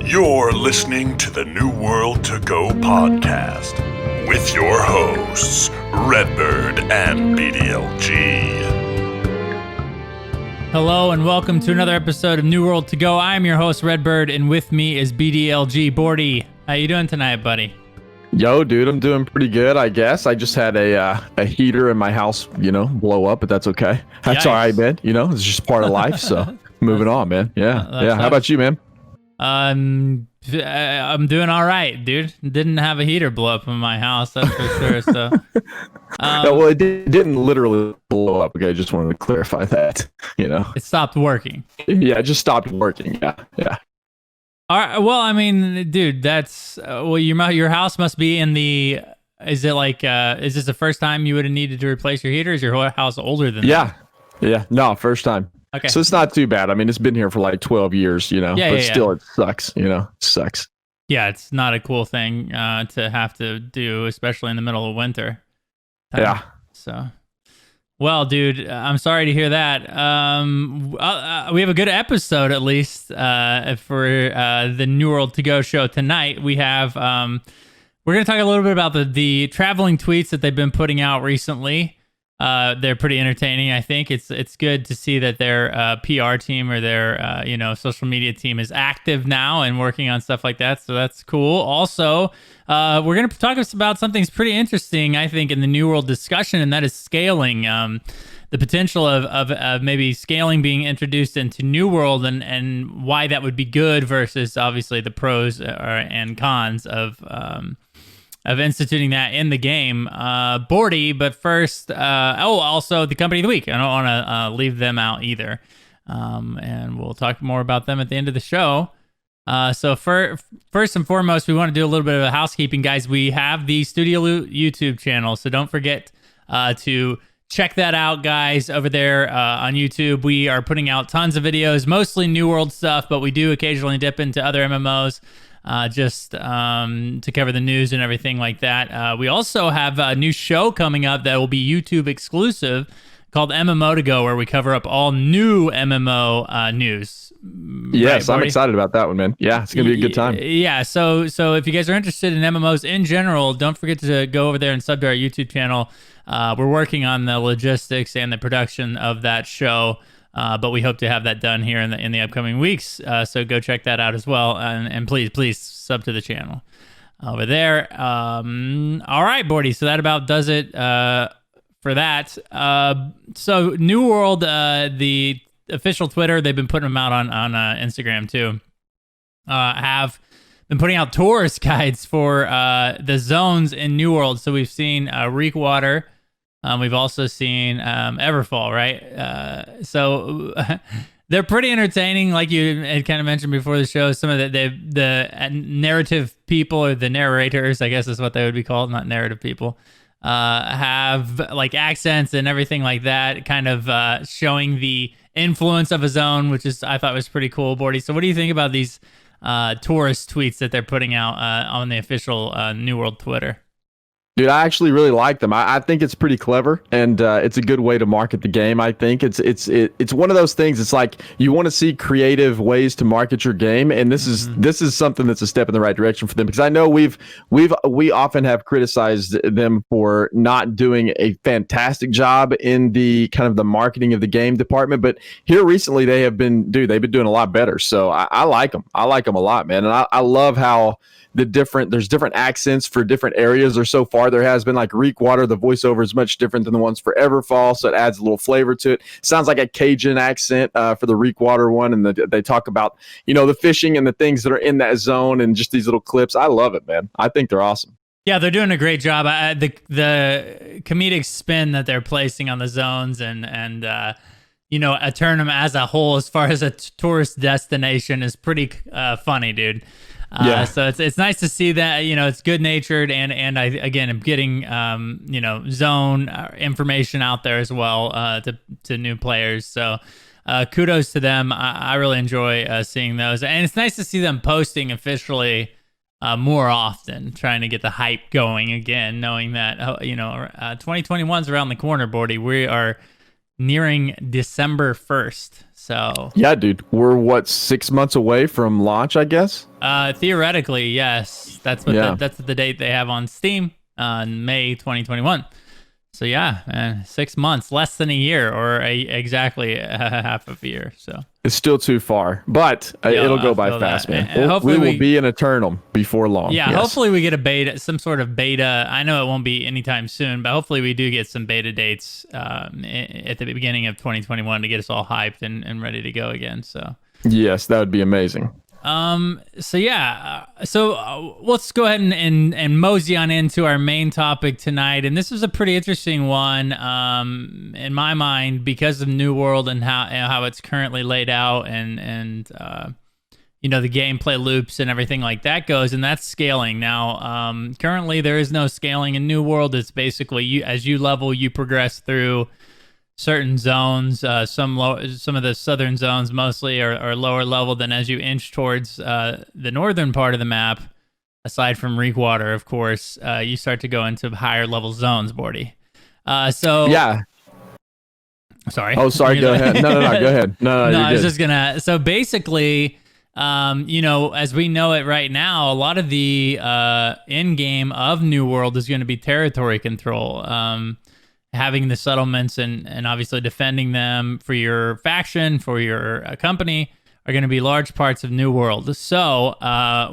You're listening to the New World to Go podcast with your hosts, Redbyrd and BDLG. Hello and welcome to another episode of New World to Go. I'm your host, Redbyrd, and with me is BDLG. Bordy, how you doing tonight, buddy? Yo, dude, I'm doing pretty good, I guess. I just had a heater in my house, blow up, but that's okay. That's all right, man. It's just part of life, so moving on, man. Yeah. How about you, man? I'm doing all right, dude. Didn't have a heater blow up in my house, that's for sure. So, No, well, it didn't literally blow up. Okay, I just wanted to clarify that. It stopped working. Yeah, it just stopped working. Yeah. All right. Well, I mean, dude, that's your house must be in the. Is it like? Is this the first time you would have needed to replace your heater? Is your whole house older than that? Yeah. No, first time. Okay. So it's not too bad. I mean, it's been here for like 12 years, but still it sucks, it sucks. Yeah, it's not a cool thing to have to do, especially in the middle of winter. Yeah. So, well, dude, I'm sorry to hear that. We have a good episode, at least, for the New World to Go show tonight. We have, we're going to talk a little bit about the traveling tweets that they've been putting out recently. They're pretty entertaining. I think it's good to see that their PR team or their social media team is active now and working on stuff like that. So that's cool. Also, we're gonna talk about something that's pretty interesting, I think, in the New World discussion, and that is scaling. The potential of maybe scaling being introduced into New World and why that would be good versus obviously the pros and cons of instituting that in the game. Bordy, but first, also the company of the week. I don't want to leave them out either. And we'll talk more about them at the end of the show. So first and foremost, we want to do a little bit of housekeeping, guys. We have the Studio YouTube channel, so don't forget to check that out, guys, over there on YouTube. We are putting out tons of videos, mostly New World stuff, but we do occasionally dip into other MMOs. Just to cover the news and everything like that. We also have a new show coming up that will be YouTube exclusive called MMO to Go, where we cover up all new MMO news. Yes, right, I'm excited about that one, man. Yeah, it's going to be a good time. Yeah, so if you guys are interested in MMOs in general, don't forget to go over there and sub to our YouTube channel. We're working on the logistics and the production of that show. But we hope to have that done here in the upcoming weeks. So go check that out as well. And please sub to the channel over there. All right, Bordy. So that about does it for that. So New World, the official Twitter, they've been putting them out on Instagram too, have been putting out tourist guides for the zones in New World. So we've seen Reekwater. We've also seen Everfall, right? So they're pretty entertaining, like you had kind of mentioned before the show. Some of the narrative people, or the narrators, I guess is what they would be called, not narrative people, have like accents and everything like that, kind of showing the influence of a zone, which I thought was pretty cool, Bordy. So what do you think about these tourist tweets that they're putting out on the official New World Twitter? Dude, I actually really like them. I think it's pretty clever, and it's a good way to market the game. I think it's one of those things. It's like you want to see creative ways to market your game, and this is something that's a step in the right direction for them. Because I know we often have criticized them for not doing a fantastic job in the kind of the marketing of the game department. But here recently, they've been doing a lot better. So I like them. I like them a lot, man, and I love how there's different accents for different areas, or so far there has been. Like Reekwater, the voiceover is much different than the ones for Everfall, so it adds a little flavor to it. Sounds like a Cajun accent for the Reekwater one, and they talk about the fishing and the things that are in that zone, and just these little clips. I love it, man. I think they're awesome. Yeah, they're doing a great job. The comedic spin that they're placing on the zones and Aeternum as a whole, as far as a tourist destination, is pretty funny, dude. So it's nice to see that, it's good natured, and I'm getting zone information out there as well to new players. So kudos to them. I really enjoy seeing those, and it's nice to see them posting officially more often, trying to get the hype going again, knowing that 2021's around the corner, Bordy. We are nearing December 1st. So yeah, dude, we're 6 months away from launch, I guess. Theoretically, yes, that's what that's the date they have on Steam on May 2021. So yeah, man, 6 months, less than a year, or exactly a half of a year. So it's still too far, but it'll go by fast, man. Hopefully we will be in Aeternum before long. Yeah, yes. Hopefully we get a beta, some sort of beta. I know it won't be anytime soon, but hopefully we do get some beta dates at the beginning of 2021 to get us all hyped and ready to go again. So yes, that would be amazing. So let's go ahead and mosey on into our main topic tonight. And this is a pretty interesting one, in my mind, because of New World and how it's currently laid out and the gameplay loops and everything like that goes, and that's scaling. Now, currently there is no scaling in New World. It's basically as you level, you progress through certain zones, some of the southern zones mostly are lower level than as you inch towards the northern part of the map, aside from Reekwater, of course, you start to go into higher level zones, Bordy. Yeah. Sorry. Oh, sorry, go ahead. No, go ahead. No, I was just gonna, so basically, as we know it right now, a lot of the end game of New World is going to be territory control. Having the settlements and obviously defending them for your faction, for your company, are going to be large parts of New World. So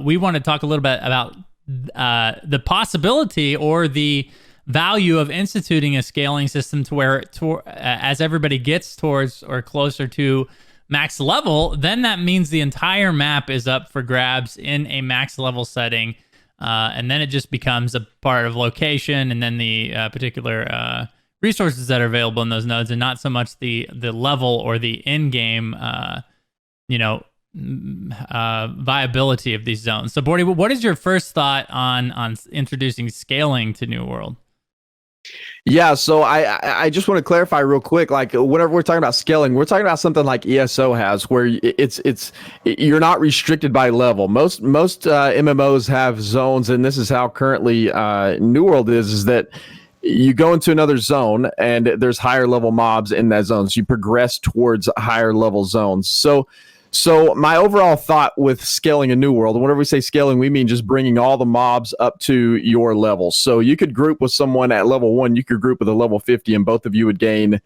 we want to talk a little bit about the possibility or the value of instituting a scaling system to where as everybody gets towards or closer to max level, then that means the entire map is up for grabs in a max level setting. And then it just becomes a part of location and then the particular resources that are available in those nodes, and not so much the level or the in-game viability of these zones. So Bordy, what is your first thought on introducing scaling to New World? Yeah, so I just want to clarify real quick, like whenever we're talking about scaling, we're talking about something like ESO has, where you're not restricted by level. Most MMOs have zones, and this is how currently New World is that you go into another zone and there's higher level mobs in that zone. So you progress towards higher level zones. So my overall thought with scaling a New World, and whenever we say scaling, we mean just bringing all the mobs up to your level. So you could group with someone at level 1, you could group with a level 50, and both of you would gain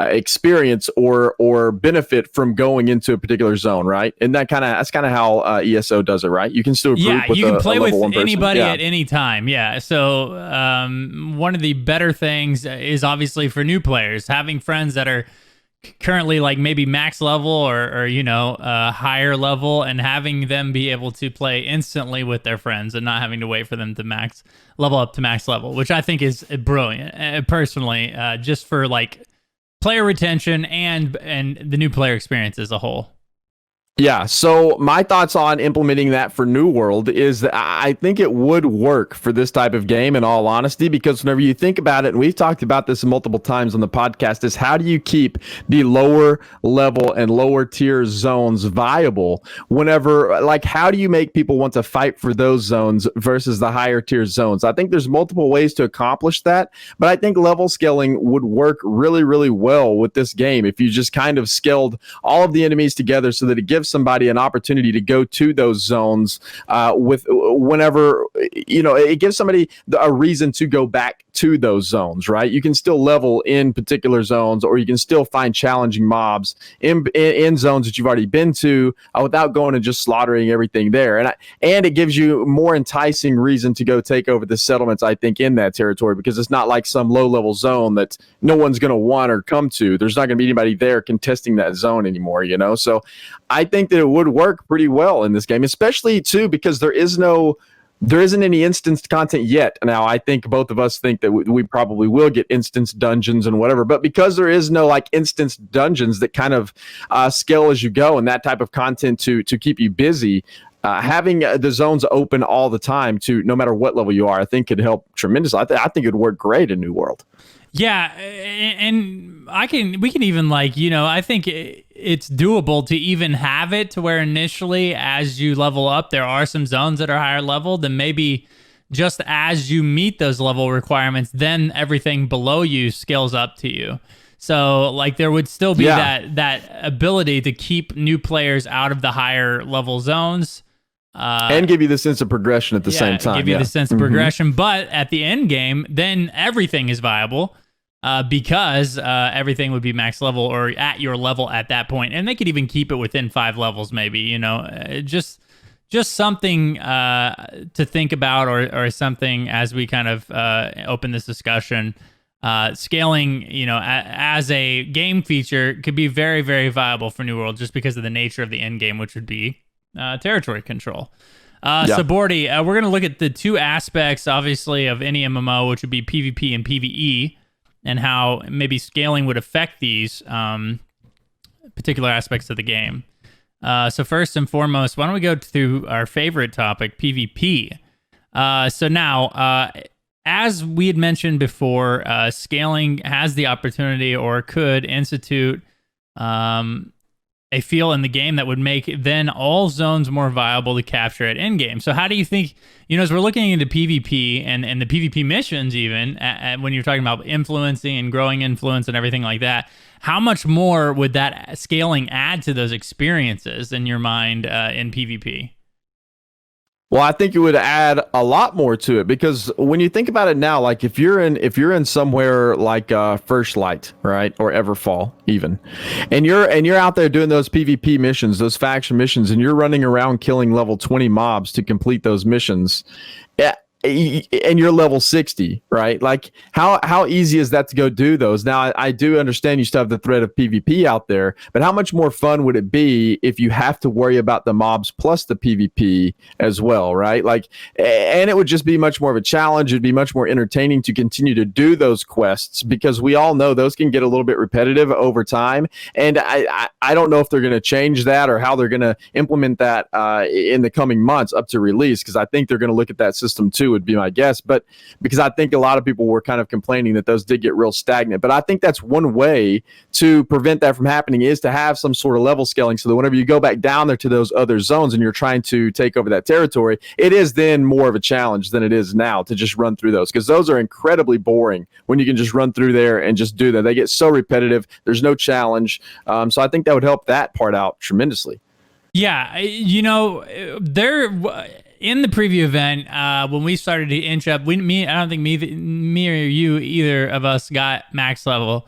experience or benefit from going into a particular zone, right? And that's kind of how ESO does it, right? You can still group with you can play with anybody at any time. Yeah. So one of the better things is obviously for new players, having friends that are currently like maybe max level or higher level, and having them be able to play instantly with their friends and not having to wait for them to level up to max level, which I think is brilliant personally, just for like player retention and the new player experience as a whole. Yeah, so my thoughts on implementing that for New World is that I think it would work for this type of game, in all honesty, because whenever you think about it, and we've talked about this multiple times on the podcast, is how do you keep the lower level and lower tier zones viable whenever, like, how do you make people want to fight for those zones versus the higher tier zones? I think there's multiple ways to accomplish that, but I think level scaling would work really, really well with this game if you just kind of scaled all of the enemies together so that it gives somebody an opportunity to go to those zones it gives somebody a reason to go back to those zones, right? You can still level in particular zones, or you can still find challenging mobs in zones that you've already been to without going and just slaughtering everything there. And it gives you more enticing reason to go take over the settlements, I think, in that territory, because it's not like some low level zone that no one's going to want or come to. There's not going to be anybody there contesting that zone anymore, So I think that it would work pretty well in this game, especially too because there isn't any instanced content yet. Now, I think both of us think that we probably will get instanced dungeons and whatever, but because there is no like instanced dungeons that kind of scale as you go and that type of content to keep you busy, having the zones open all the time to no matter what level you are, I think could help tremendously. I think it would work great in New World. Yeah, and we can even I think it's doable to even have it to where initially as you level up, there are some zones that are higher level, then maybe just as you meet those level requirements, then everything below you scales up to you. So like there would still be Yeah. that ability to keep new players out of the higher level zones. And give you the sense of progression at the same time. Give you the sense of progression. But at the end game, then everything is viable because everything would be max level or at your level at that point. And they could even keep it within 5 levels, maybe, just something to think about or something as we kind of open this discussion. Scaling, as a game feature could be very, very viable for New World just because of the nature of the end game, which would be territory control. So, Bordy, we're going to look at the 2 aspects, obviously, of any MMO, which would be PvP and PvE, and how maybe scaling would affect these particular aspects of the game. So, first and foremost, why don't we go through our favorite topic, PvP? So now, as we had mentioned before, scaling has the opportunity or could institute a feel in the game that would make then all zones more viable to capture at endgame. So how do you think, as we're looking into PvP and the PvP missions even, when you're talking about influencing and growing influence and everything like that, how much more would that scaling add to those experiences in your mind in PvP? Well, I think it would add a lot more to it because when you think about it now, like if you're in somewhere like First Light, right, or Everfall even, and you're out there doing those PvP missions, those faction missions, and you're running around killing level 20 mobs to complete those missions, and you're level 60, right? Like how easy is that to go do those? Now, I do understand you still have the threat of PvP out there, but how much more fun would it be if you have to worry about the mobs plus the PvP as well, right? Like, and it would just be much more of a challenge. It'd be much more entertaining to continue to do those quests because we all know those can get a little bit repetitive over time. And I don't know if they're going to change that or how they're going to implement that in the coming months up to release, because I think they're going to look at that system too, would be my guess. But because I think a lot of people were kind of complaining that those did get real stagnant. But I think that's one way to prevent that from happening is to have some sort of level scaling so that whenever you go back down there to those other zones and you're trying to take over that territory, it is then more of a challenge than it is now to just run through those, because those are incredibly boring when you can just run through there and just do that. They get so repetitive. There's no challenge. So I think that would help that part out tremendously. Yeah, there in the preview event, when we started to inch up, I don't think me or you, either of us, got max level.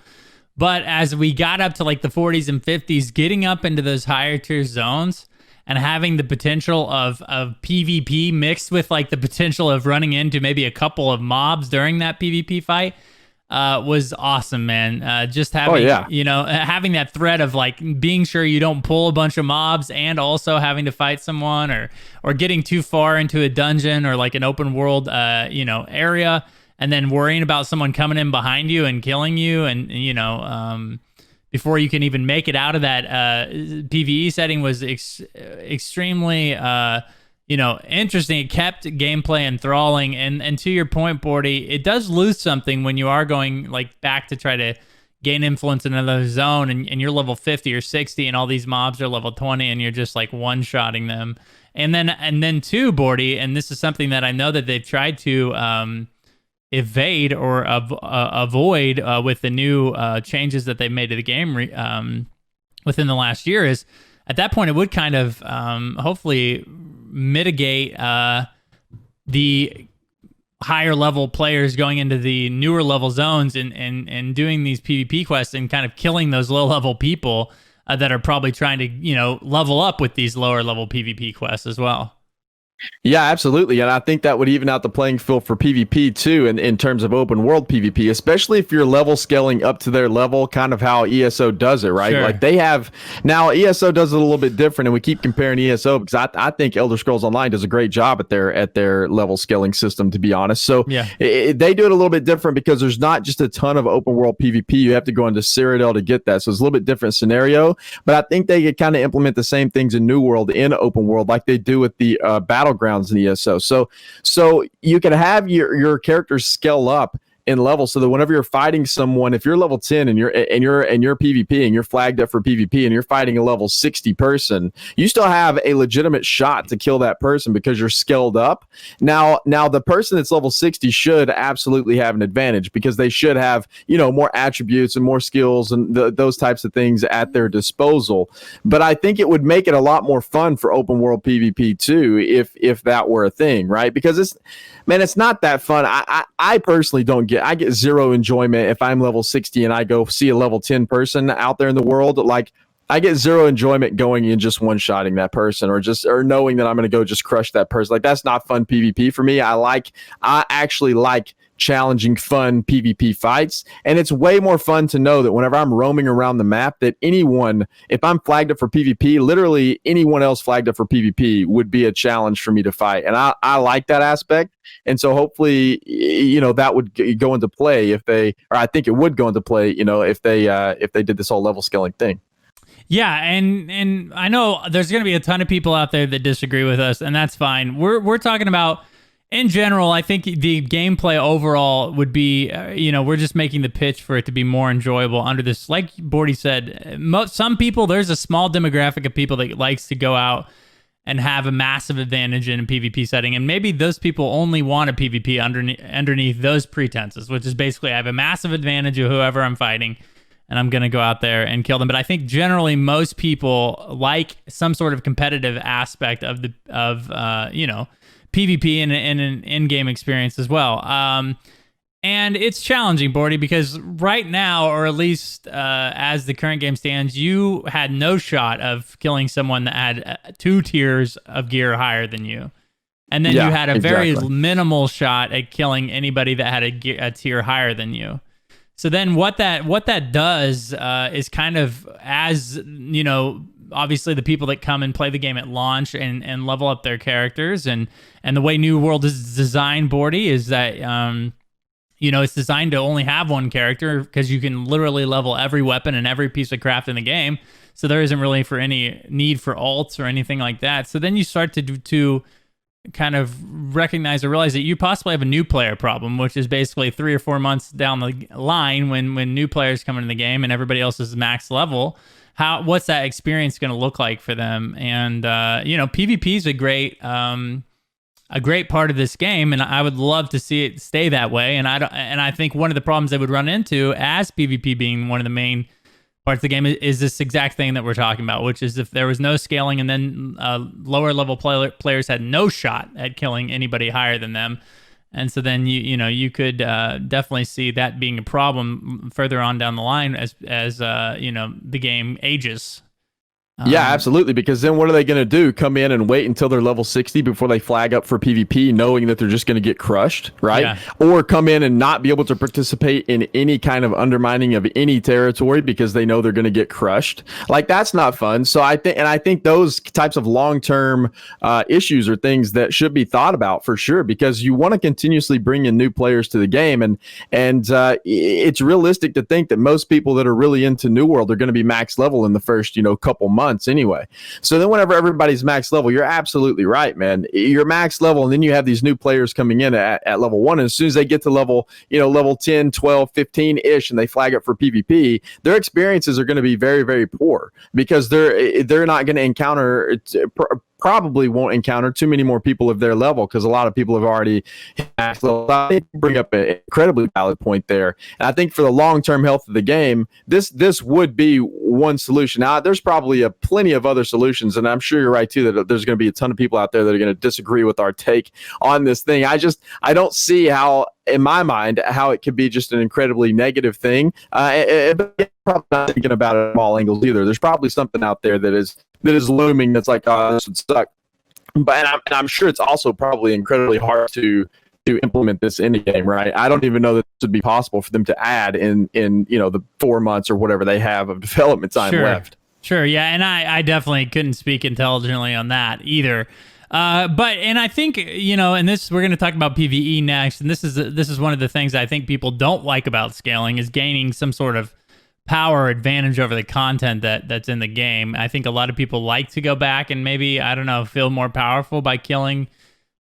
But as we got up to like the 40s and 50s, getting up into those higher tier zones and having the potential of PvP mixed with like the potential of running into maybe a couple of mobs during that PvP fight was awesome, man. Just having, having that threat of like being sure you don't pull a bunch of mobs and also having to fight someone or getting too far into a dungeon or like an open world, area, and then worrying about someone coming in behind you and killing you and before you can even make it out of that PvE setting was extremely interesting. It kept gameplay enthralling, and to your point, Bordy, it does lose something when you are going like back to try to gain influence in another zone, and you're level 50 or 60, and all these mobs are level 20, and you're just like one-shotting them. And then too, Bordy, and this is something that I know that they've tried to evade or avoid with the new changes that they've made to the game within the last year, is at that point it would kind of hopefully mitigate the higher level players going into the newer level zones and doing these PvP quests and kind of killing those low level people that are probably trying to level up with these lower level PvP quests as well. Yeah, absolutely. And I think that would even out the playing field for PvP too, in terms of open world PvP, especially if you're level scaling up to their level, kind of how ESO does it, right? Sure. Like they have now, ESO does it a little bit different, and we keep comparing ESO because I think Elder Scrolls Online does a great job at their level scaling system, to be honest. So yeah, they do it a little bit different because there's not just a ton of open world PvP. You have to go into Cyrodiil to get that. So it's a little bit different scenario, but I think they could kind of implement the same things in New World in open world like they do with the battlegrounds in ESO. So you can have your characters scale up in level, so that whenever you're fighting someone, if you're level 10 and you're PvP and you're flagged up for PvP and you're fighting a level 60 person, you still have a legitimate shot to kill that person because you're scaled up. Now the person that's level 60 should absolutely have an advantage because they should have, more attributes and more skills and those types of things at their disposal. But I think it would make it a lot more fun for open world PvP too if that were a thing, right? Because it's not that fun. I personally I get zero enjoyment if I'm level 60 and I go see a level 10 person out there in the world. Like, I get zero enjoyment going and just one-shotting that person or knowing that I'm going to go just crush that person. Like, that's not fun PvP for me. I actually like challenging, fun PvP fights. And it's way more fun to know that whenever I'm roaming around the map, that if I'm flagged up for PvP, literally anyone else flagged up for PvP would be a challenge for me to fight. And I like that aspect. And so hopefully, that would go into play I think it would go into play, if they did this whole level scaling thing. Yeah, and I know there's going to be a ton of people out there that disagree with us, and that's fine. We're talking about, in general, I think the gameplay overall would be, we're just making the pitch for it to be more enjoyable under this. Like Bordy said, some people, there's a small demographic of people that likes to go out and have a massive advantage in a PvP setting, and maybe those people only want a PvP underneath those pretenses, which is basically I have a massive advantage of whoever I'm fighting, and I'm going to go out there and kill them. But I think generally most people like some sort of competitive aspect of PvP and an in-game experience as well. And it's challenging, Bordy, because right now, or at least as the current game stands, you had no shot of killing someone that had 2 tiers of gear higher than you. And then you had a very minimal shot at killing anybody that had a tier higher than you. So then what that does is kind of, as obviously the people that come and play the game at launch and level up their characters, and the way New World is designed, Bordy, is that it's designed to only have one character because you can literally level every weapon and every piece of craft in the game. So there isn't really for any need for alts or anything like that. So then you start to kind of recognize or realize that you possibly have a new player problem, which is basically 3 or 4 months down the line when new players come into the game and everybody else is max level. What's that experience going to look like for them? And PvP is a great part of this game, and I would love to see it stay that way. And I think one of the problems they would run into as PvP being one of the main parts of the game is this exact thing that we're talking about, which is if there was no scaling and then lower level players had no shot at killing anybody higher than them. And so then you could definitely see that being a problem further on down the line as the game ages. Yeah, absolutely. Because then what are they going to do? Come in and wait until they're level 60 before they flag up for PvP, knowing that they're just going to get crushed, right? Yeah. Or come in and not be able to participate in any kind of undermining of any territory because they know they're going to get crushed. Like, that's not fun. So I think those types of long-term issues are things that should be thought about for sure, because you want to continuously bring in new players to the game, and it's realistic to think that most people that are really into New World are going to be max level in the first couple months anyway. So then whenever everybody's max level, you're absolutely right, man. You're max level, and then you have these new players coming in at level 1, and as soon as they get to level 10, 12, 15-ish, and they flag up for PvP, their experiences are going to be very, very poor because they're not going to encounter probably won't encounter too many more people of their level, because a lot of people have already maxed level. I think you bring up an incredibly valid point there. And I think for the long-term health of the game, this would be one solution. Now, there's probably plenty of other solutions, and I'm sure you're right too that there's going to be a ton of people out there that are going to disagree with our take on this thing. I don't see how, in my mind, how it could be just an incredibly negative thing. Probably not thinking about it from all angles either. There's probably something out there that is looming that's like, oh, this would suck. But I'm sure it's also probably incredibly hard to implement this in the game, right? I don't even know that this would be possible for them to add in the 4 months or whatever they have of development time left. Sure, yeah, and I definitely couldn't speak intelligently on that either. And I think, and this, we're going to talk about PvE next, and this is one of the things I think people don't like about scaling, is gaining some sort of power advantage over the content that's in the game. I think a lot of people like to go back and maybe, I don't know, feel more powerful by killing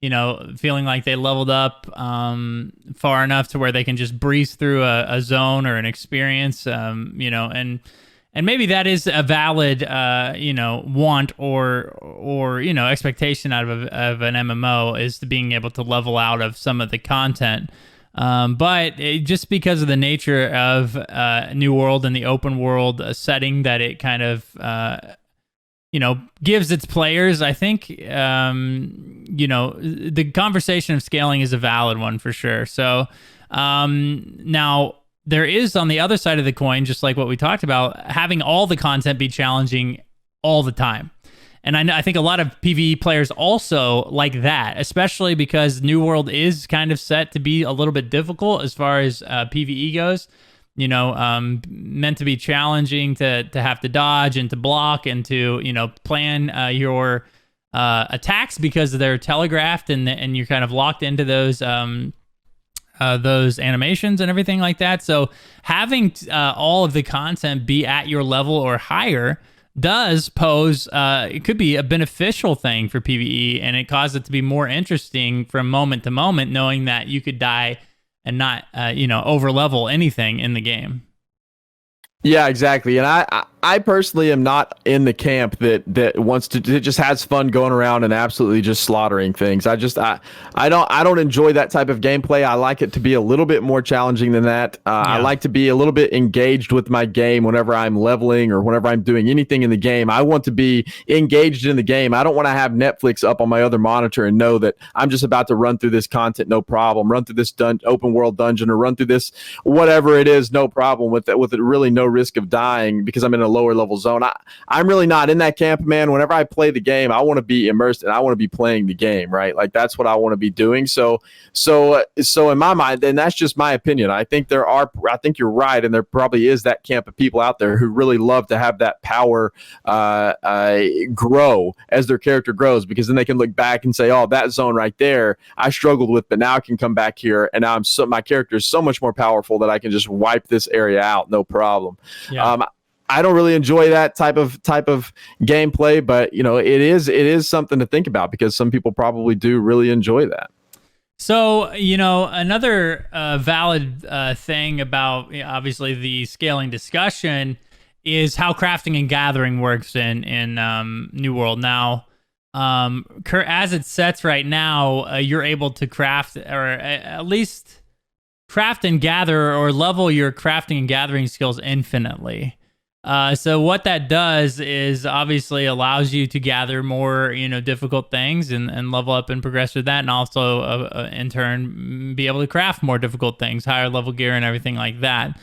feeling like they leveled up far enough to where they can just breeze through a zone or an experience, and maybe that is a valid, want or expectation out of an MMO, is to being able to level out of some of the content. But just because of the nature of New World and the open world setting that it kind of gives its players, I think, the conversation of scaling is a valid one for sure. So now there is, on the other side of the coin, just like what we talked about, having all the content be challenging all the time. And I think a lot of PvE players also like that, especially because New World is kind of set to be a little bit difficult as far as PvE goes. Meant to be challenging to have to dodge and to block and to, plan your attacks because they're telegraphed and you're kind of locked into those animations and everything like that. So having all of the content be at your level or higher does pose, it could be a beneficial thing for PvE, and it causes it to be more interesting from moment to moment, knowing that you could die and not, over level anything in the game. Yeah, exactly. And I personally am not in the camp that wants to, that just has fun going around and absolutely just slaughtering things. I don't enjoy that type of gameplay. I like it to be a little bit more challenging than that. I like to be a little bit engaged with my game whenever I'm leveling or whenever I'm doing anything in the game. I want to be engaged in the game. I don't want to have Netflix up on my other monitor and know that I'm just about to run through this content, no problem. Run through this open world dungeon or run through this whatever it is, no problem with it really no risk of dying because I'm in a lower level zone. I'm really not in that camp, man. Whenever I play the game, I want to be immersed and I want to be playing the game, right? Like that's what I want to be doing. So in my mind, and that's just my opinion, I think you're right, and there probably is that camp of people out there who really love to have that power grow as their character grows, because then they can look back and say, oh, that zone right there I struggled with, but now I can come back here and now my character is so much more powerful that I can just wipe this area out, no problem. Yeah. I don't really enjoy that type of gameplay, but it is something to think about because some people probably do really enjoy that. So, another valid thing about obviously the scaling discussion is how crafting and gathering works in New World. Now, as it sets right now, you're able to craft, or at least craft and gather, or level your crafting and gathering skills infinitely. So what that does is obviously allows you to gather more, difficult things and level up and progress with that, and also in turn be able to craft more difficult things, higher level gear and everything like that.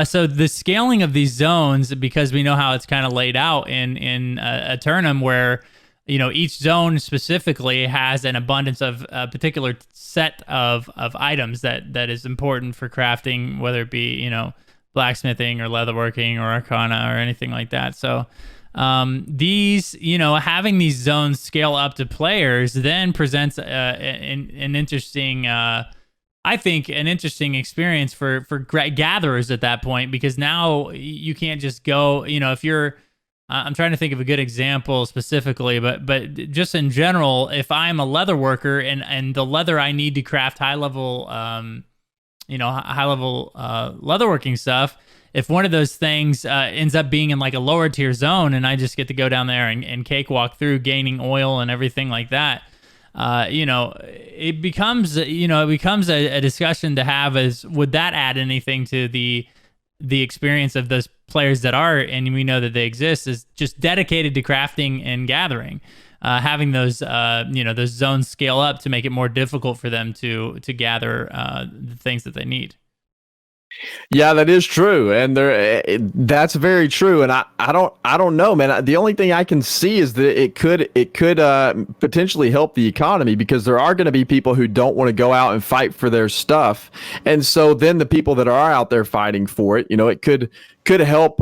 So the scaling of these zones, because we know how it's kind of laid out in Aeternum, where each zone specifically has an abundance of a particular set of items that is important for crafting, whether it be blacksmithing or leatherworking or arcana or anything like that. So these, having these zones scale up to players then presents an interesting, I think, an interesting experience for gatherers at that point, because now you can't just go, if you're, I'm trying to think of a good example specifically, but just in general, if I'm a leather worker and the leather I need to craft high level leatherworking stuff, if one of those things ends up being in like a lower tier zone and I just get to go down there and cakewalk through gaining oil and everything like that, it becomes a discussion to have as, would that add anything to the experience of those players that are, and we know that they exist, is just dedicated to crafting and gathering. Having those those zones scale up to make it more difficult for them to gather the things that they need. Yeah, that is true, and that's very true. And I don't know, man. The only thing I can see is that it could potentially help the economy, because there are going to be people who don't want to go out and fight for their stuff, and so then the people that are out there fighting for it, it could could help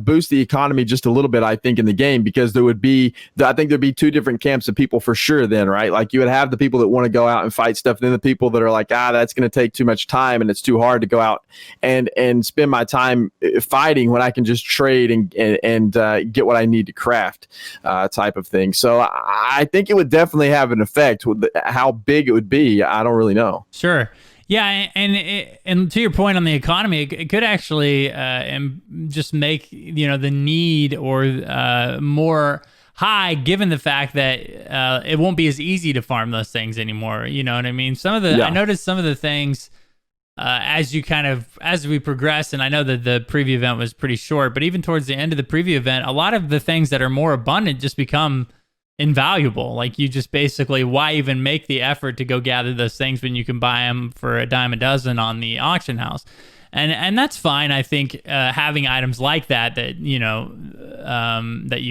boost the economy just a little bit, I think, in the game, because I think there'd be two different camps of people for sure then, right? Like you would have the people that want to go out and fight stuff, and then the people that are like, that's going to take too much time and it's too hard to go out and spend my time fighting when I can just trade and get what I need to craft, type of thing. So I think it would definitely have an effect. How big it would be, I don't really know. Sure. Yeah, and to your point on the economy, it could actually just make the need or more high, given the fact that it won't be as easy to farm those things anymore. You know what I mean? I noticed some of the things as we progress, and I know that the preview event was pretty short, but even towards the end of the preview event, a lot of the things that are more abundant just become invaluable. Like you just basically, why even make the effort to go gather those things when you can buy them for a dime a dozen on the auction house? And that's fine. I think having items like that that you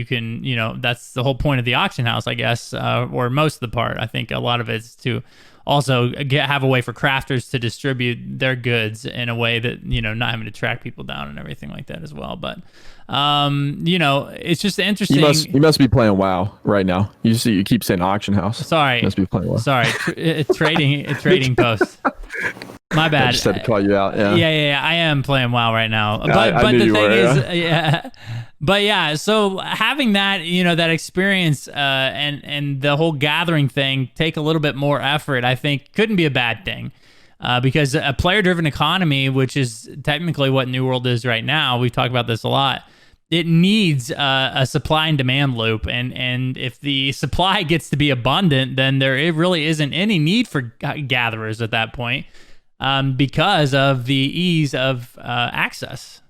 can, that's the whole point of the auction house, I guess, or most of the part. I think a lot of it's to also have a way for crafters to distribute their goods in a way that, not having to track people down and everything like that as well. But it's just interesting. You must be playing WoW right now. You keep saying auction house. Sorry, you must be playing WoW. Sorry, trading post. My bad. I just had to call you out. Yeah. I am playing WoW right now. But I knew the you thing were, is, yeah. But yeah, so having that, that experience and the whole gathering thing take a little bit more effort, I think couldn't be a bad thing. Because a player-driven economy, which is technically what New World is right now, we've talked about this a lot, it needs a supply and demand loop. And if the supply gets to be abundant, then it really isn't any need for gatherers at that point, because of the ease of access.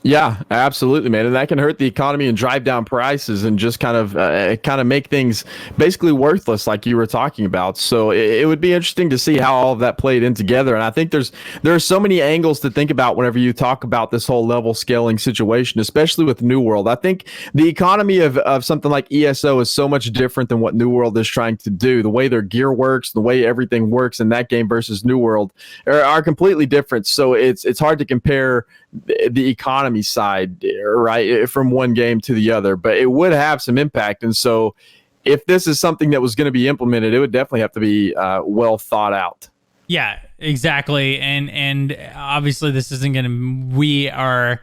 Yeah, absolutely, man. And that can hurt the economy and drive down prices and just kind of make things basically worthless, like you were talking about. So it would be interesting to see how all of that played in together. And I think there are so many angles to think about whenever you talk about this whole level scaling situation, especially with New World. I think the economy of something like ESO is so much different than what New World is trying to do. The way their gear works, the way everything works in that game versus New World are completely different. So it's hard to compare the economy side, right, from one game to the other, but it would have some impact. And so if this is something that was going to be implemented, it would definitely have to be well thought out. Yeah, exactly. And obviously this isn't going to, we are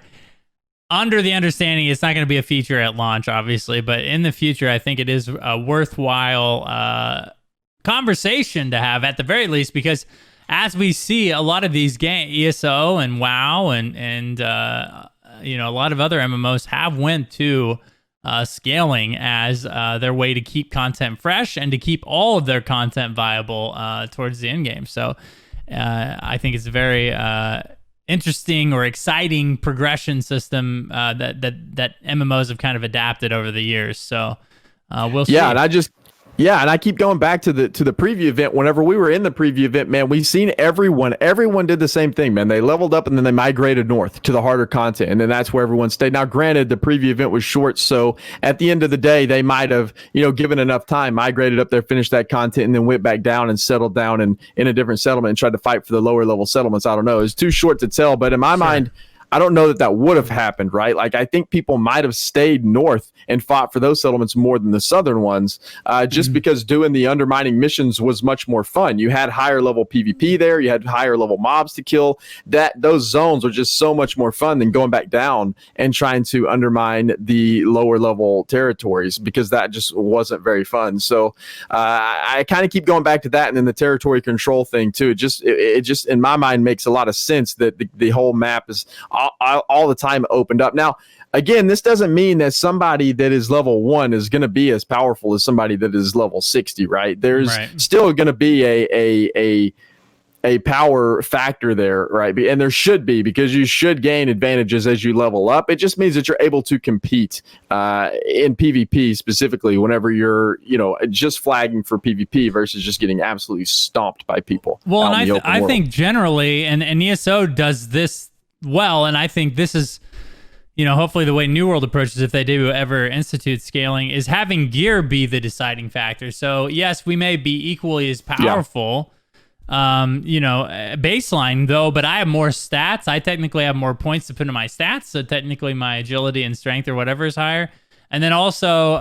under the understanding it's not going to be a feature at launch, obviously, but in the future, I think it is a worthwhile conversation to have at the very least, because as we see, a lot of these games, ESO and WoW and a lot of other MMOs have went to scaling as their way to keep content fresh and to keep all of their content viable towards the end game. So I think it's a very interesting or exciting progression system that MMOs have kind of adapted over the years. So we'll see. Yeah, and I keep going back to the preview event. Whenever we were in the preview event, man, we've seen everyone did the same thing, man. They leveled up and then they migrated north to the harder content, and then that's where everyone stayed. Now, granted, the preview event was short, so at the end of the day, they might have, given enough time, migrated up there, finished that content, and then went back down and settled down in a different settlement and tried to fight for the lower level settlements. I don't know. It's too short to tell, but in my mind, I don't know that would have happened, right? Like, I think people might have stayed north and fought for those settlements more than the southern ones, just because doing the undermining missions was much more fun. You had higher level PvP there. You had higher level mobs to kill. Those zones were just so much more fun than going back down and trying to undermine the lower level territories, because that just wasn't very fun. So I kind of keep going back to that, and then the territory control thing too. It just in my mind makes a lot of sense that the whole map is all the time opened up. Now, again, this doesn't mean that somebody that is level 1 is going to be as powerful as somebody that is level 60, right? There's still going to be a power factor there, right? And there should be, because you should gain advantages as you level up. It just means that you're able to compete in PvP specifically whenever you're, just flagging for PvP versus just getting absolutely stomped by people. Well, and I think generally, and ESO does this well, and I think this is, hopefully the way New World approaches, if they do ever institute scaling, is having gear be the deciding factor. So yes, we may be equally as powerful, baseline though, but I have more stats. I technically have more points to put in my stats, so technically my agility and strength or whatever is higher. And then also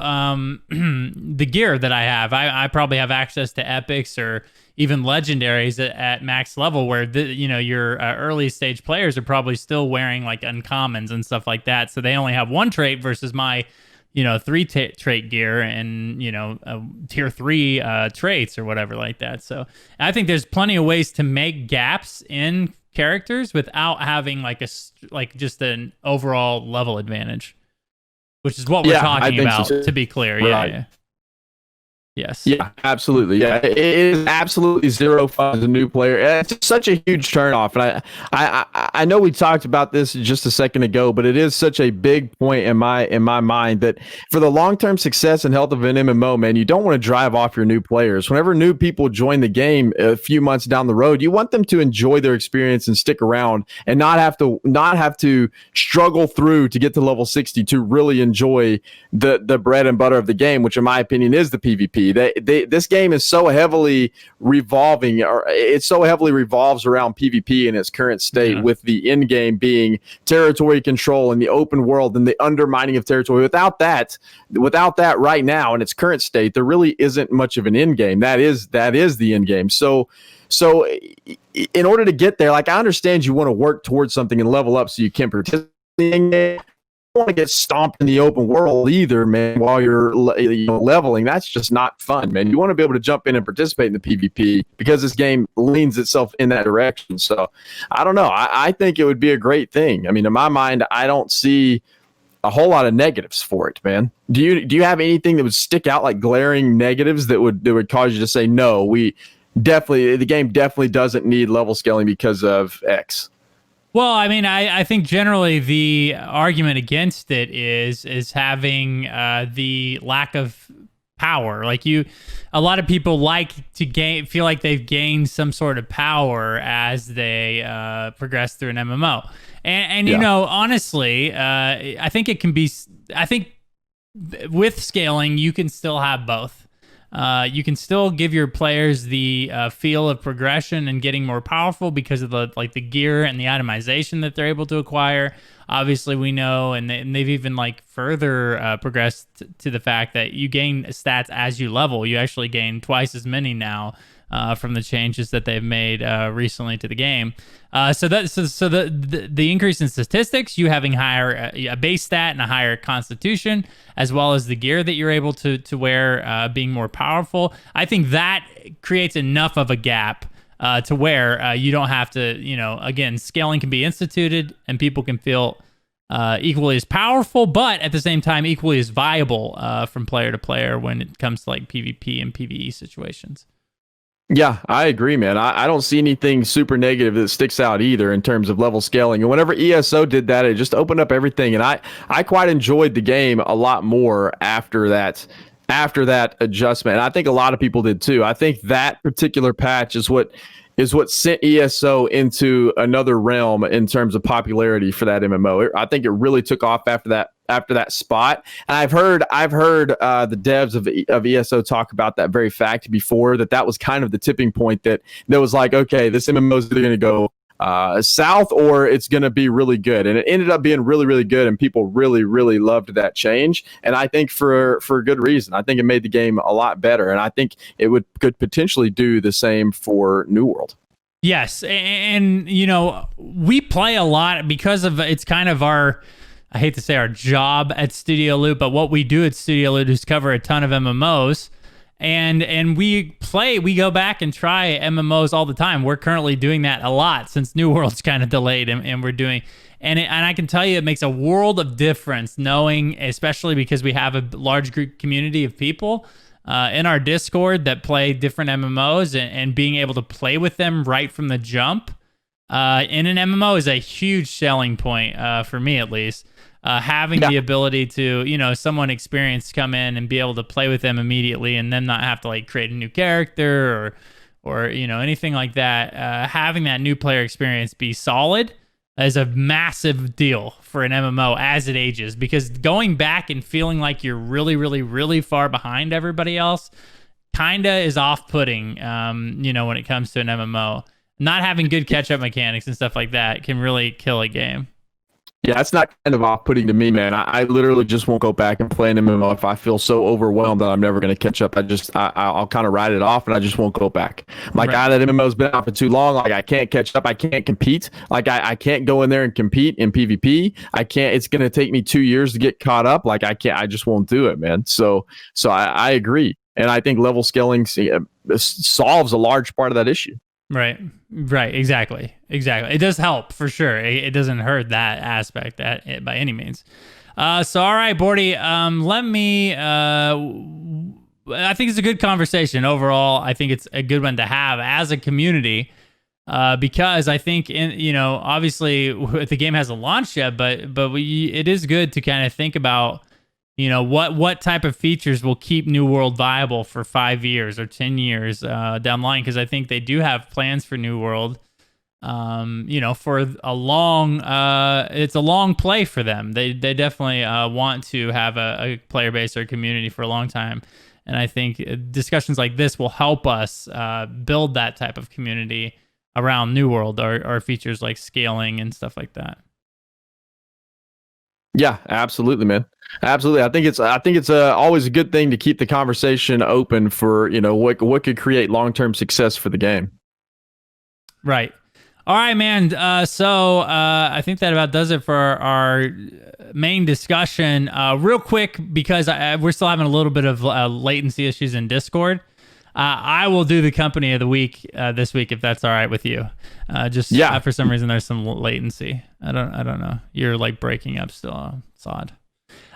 the gear that I have, I probably have access to epics or even legendaries at max level, where your early stage players are probably still wearing like uncommons and stuff like that, so they only have one trait versus my 3 trait gear and tier 3 traits or whatever like that. So I think there's plenty of ways to make gaps in characters without having just an overall level advantage, which is what we're talking about, so, to be clear. Right. Yeah. Yes. Yeah, absolutely. Yeah, it is absolutely zero fun as a new player. It's such a huge turnoff, and I know we talked about this just a second ago, but it is such a big point in my mind that for the long-term success and health of an MMO, man, you don't want to drive off your new players. Whenever new people join the game a few months down the road, you want them to enjoy their experience and stick around, and not have to struggle through to get to level 60 to really enjoy the bread and butter of the game, which in my opinion is the PvP. This game is so heavily revolving, or it so heavily revolves around PvP in its current state, with the end game being territory control and the open world and the undermining of territory. Without that right now in its current state, there really isn't much of an end game. That is the end game. So in order to get there, like, I understand you want to work towards something and level up so you can participate in it. Want to get stomped in the open world either, man, while you're leveling. That's just not fun, man. You want to be able to jump in and participate in the PvP because this game leans itself in that direction. So I don't know. I think it would be a great thing. I mean, in my mind, I don't see a whole lot of negatives for it, man. Do you have anything that would stick out, like glaring negatives that would cause you to say, no, the game definitely doesn't need level scaling because of X? Well, I mean, I think generally the argument against it is having the lack of power. Like, a lot of people like to feel like they've gained some sort of power as they progress through an MMO. And honestly, I think it can be. I think with scaling, you can still have both. You can still give your players the feel of progression and getting more powerful because of the gear and the itemization that they're able to acquire. Obviously, we know, and they've even further progressed to the fact that you gain stats as you level. You actually gain twice as many now from the changes that they've made recently to the game. So the increase in statistics, you having higher a base stat and a higher constitution, as well as the gear that you're able to wear being more powerful. I think that creates enough of a gap to where you don't have to, again, scaling can be instituted and people can feel equally as powerful, but at the same time equally as viable from player to player when it comes to PvP and PvE situations. Yeah, I agree, man. I don't see anything super negative that sticks out either in terms of level scaling. And whenever ESO did that, it just opened up everything. And I quite enjoyed the game a lot more after that adjustment. And I think a lot of people did too. I think that particular patch is what sent ESO into another realm in terms of popularity for that MMO. I think it really took off after that spot. And I've heard the devs of ESO talk about that very fact before, that was kind of the tipping point that was like, okay, this MMO is either going to go south or it's going to be really good. And it ended up being really, really good. And people really, really loved that change. And I think for a good reason. I think it made the game a lot better. And I think it could potentially do the same for New World. Yes. And, we play a lot because of it's kind of I hate to say our job at Studio Loot, but what we do at Studio Loot is cover a ton of MMOs. And we go back and try MMOs all the time. We're currently doing that a lot since New World's kind of delayed, and we're doing, and I can tell you it makes a world of difference knowing, especially because we have a large group community of people in our Discord that play different MMOs, and being able to play with them right from the jump in an MMO is a huge selling point for me, at least. Having the ability to, someone experienced come in and be able to play with them immediately and then not have to create a new character or anything like that. Having that new player experience be solid is a massive deal for an MMO as it ages, because going back and feeling like you're really, really, really far behind everybody else kind of is off-putting, when it comes to an MMO. Not having good catch-up mechanics and stuff like that can really kill a game. Yeah, it's not kind of off-putting to me, man. I literally just won't go back and play an MMO if I feel so overwhelmed that I'm never going to catch up. I'll kind of write it off, and I just won't go back. Like, Right. that MMO's been out for too long. Like, I can't catch up. I can't compete. Like, I can't go in there and compete in PvP. I can't. It's going to take me 2 years to get caught up. Like, I can't. I just won't do it, man. So I agree, and I think level scaling solves a large part of that issue. Right. Exactly. It does help for sure. It doesn't hurt that aspect by any means. So, all right, Bordy, let me, I think it's a good conversation overall. I think it's a good one to have as a community, because I think obviously the game hasn't launched yet, but it is good to kind of think about, what type of features will keep New World viable for 5 years or 10 years down the line, because I think they do have plans for New World, for a long, it's a long play for them. They definitely want to have a player base or a community for a long time. And I think discussions like this will help us build that type of community around New World or features like scaling and stuff like that. Yeah, absolutely, man. Absolutely. I think it's always a good thing to keep the conversation open for, what could create long-term success for the game. Right. All right, man. So I think that about does it for our main discussion. Real quick, because we're still having a little bit of latency issues in Discord. I will do the company of the week this week, if that's all right with you. For some reason there's some latency. I don't know. You're like breaking up still. It's odd.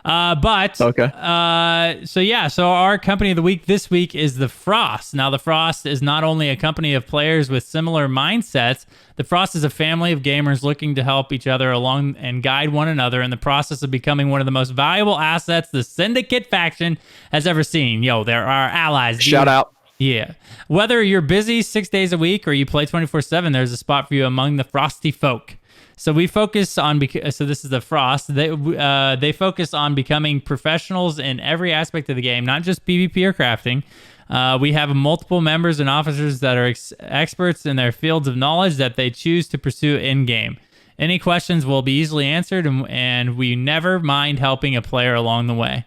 But okay. So our company of the week this week is the Frost. Now, the Frost is not only a company of players with similar mindsets. The Frost is a family of gamers looking to help each other along and guide one another in the process of becoming one of the most valuable assets the Syndicate faction has ever seen. They're our allies. Shout out. Yeah. Whether you're busy 6 days a week or you play 24/7, there's a spot for you among the Frosty folk. So we focus on, so this is the Frost. They focus on becoming professionals in every aspect of the game, not just PvP or crafting. We have multiple members and officers that are experts in their fields of knowledge that they choose to pursue in-game. Any questions will be easily answered, and we never mind helping a player along the way.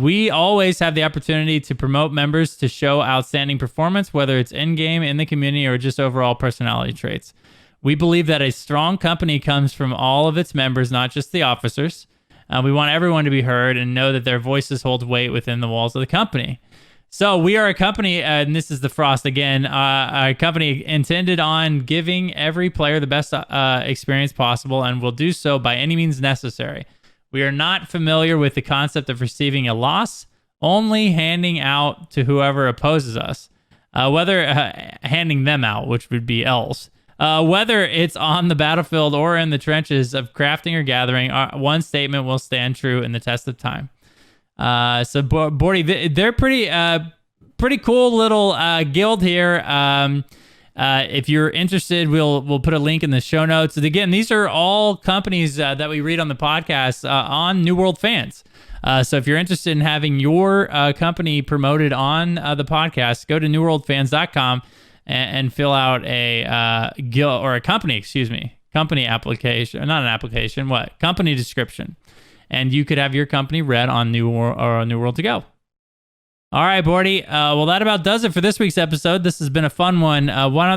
We always have the opportunity to promote members to show outstanding performance, whether it's in-game, in the community, or just overall personality traits. We believe that a strong company comes from all of its members, not just the officers. We want everyone to be heard and know that their voices hold weight within the walls of the company. So we are a company, and this is the Frost again, a company intended on giving every player the best experience possible, and will do so by any means necessary. We are not familiar with the concept of receiving a loss, only handing out to whoever opposes us, handing them out, which would be else. Whether it's on the battlefield or in the trenches of crafting or gathering, one statement will stand true in the test of time. So Bordy, they're pretty cool little guild here. If you're interested, we'll put a link in the show notes. And again, these are all companies that we read on the podcast on New World Fans. So if you're interested in having your company promoted on the podcast, go to newworldfans.com and fill out a guild or a company application, not an application, company description. And you could have your company read on New World to Go. All right, Bordy. Well, that about does it for this week's episode. This has been a fun one. Why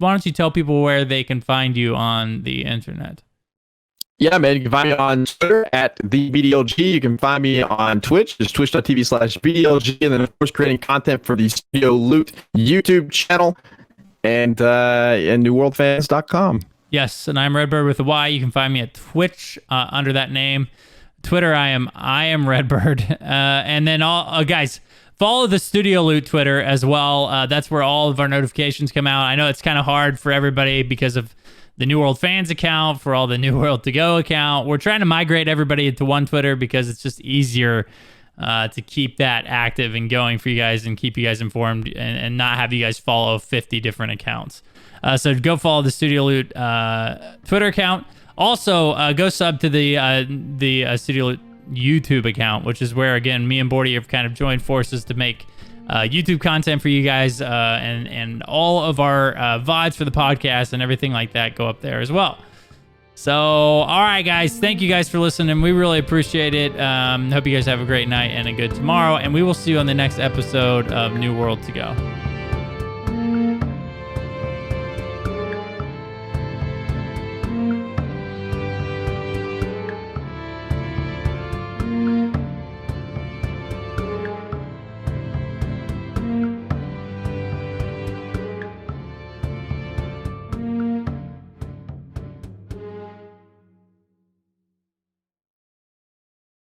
don't you tell people where they can find you on the internet? Yeah, man. You can find me on Twitter at the BDLG. You can find me on Twitch, just twitch.tv/BDLG. And then, of course, creating content for the Studio Loot YouTube channel and newworldfans.com. Yes, and I'm Redbird with a Y. You can find me at Twitch under that name. Twitter, I am Redbird. And then guys, follow the Studio Loot Twitter as well. That's where all of our notifications come out. I know it's kind of hard for everybody because of the New World Fans account, for all the New World to Go account. We're trying to migrate everybody into one Twitter because it's just easier to keep that active and going for you guys and keep you guys informed and not have you guys follow 50 different accounts. So go follow the Studio Loot Twitter account. Also, go sub to the Studio Loot YouTube account, which is where, again, me and Bordy have kind of joined forces to make YouTube content for you guys, and all of our VODs for the podcast and everything like that go up there as well. So, all right, guys. Thank you guys for listening. We really appreciate it. Hope you guys have a great night and a good tomorrow. And we will see you on the next episode of New World to Go.